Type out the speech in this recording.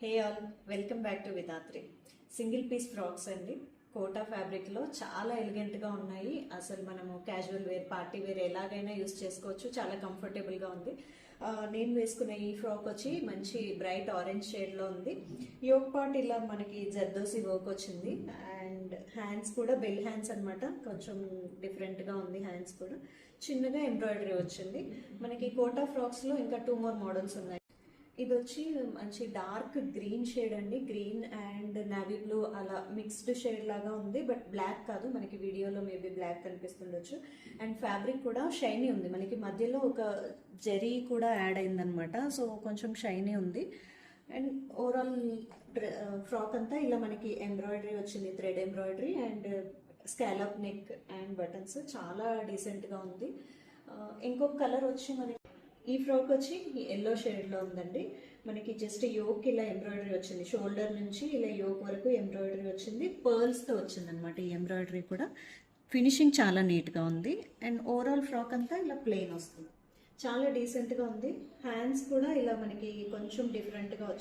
Hey all, welcome back to Vidhatri. Single piece frocks అండి. కోటా ఫ్యాబ్రిక్లో చాలా ఎలిగెంట్గా ఉన్నాయి. అసలు మనము క్యాజువల్ వేర్, పార్టీ వేర్ ఎలాగైనా యూస్ చేసుకోవచ్చు. చాలా కంఫర్టబుల్గా ఉంది. నేను వేసుకున్న ఈ ఫ్రాక్ వచ్చి మంచి బ్రైట్ ఆరెంజ్ షేడ్లో ఉంది. యోక్ పార్ట్ ఇలా మనకి జర్దోసి వర్క్ వచ్చింది. అండ్ హ్యాండ్స్ కూడా బెల్ హ్యాండ్స్ అనమాట. కొంచెం డిఫరెంట్గా ఉంది. హ్యాండ్స్ కూడా చిన్నగా ఎంబ్రాయిడరీ వచ్చింది. మనకి కోటా ఫ్రాక్స్లో ఇంకా 2 more మోడల్స్ ఉన్నాయి. ఇది వచ్చి మంచి డార్క్ గ్రీన్ షేడ్ అండి. గ్రీన్ అండ్ నావీ బ్లూ అలా మిక్స్డ్ షేడ్ లాగా ఉంది. బట్ బ్లాక్ కాదు, మనకి వీడియోలో మేబీ బ్లాక్ కనిపిస్తుండొచ్చు. అండ్ ఫ్యాబ్రిక్ కూడా షైనీ ఉంది. మనకి మధ్యలో ఒక జరీ కూడా యాడ్ అయిందనమాట. సో కొంచెం షైనీ ఉంది. అండ్ ఓవరాల్ ఫ్రాక్ అంతా ఇలా మనకి ఎంబ్రాయిడరీ వచ్చింది, thread embroidery and scallop neck and buttons. చాలా డీసెంట్గా ఉంది. ఇంకొక కలర్ వచ్చి మనకి ఈ ఫ్రాక్ వచ్చి ఎల్లో షేడ్లో ఉందండి. మనకి జస్ట్ యోక్ ఇలా ఎంబ్రాయిడరీ వచ్చింది. షోల్డర్ నుంచి ఇలా యోక్ వరకు ఎంబ్రాయిడరీ వచ్చింది. పర్ల్స్తో వచ్చింది అనమాట ఈ ఎంబ్రాయిడరీ కూడా. ఫినిషింగ్ చాలా నీట్గా ఉంది. అండ్ ఓవరాల్ ఫ్రాక్ అంతా ఇలా ప్లెయిన్ వస్తుంది. చాలా డీసెంట్గా ఉంది. హ్యాండ్స్ కూడా ఇలా మనకి కొంచెం డిఫరెంట్గా వచ్చింది.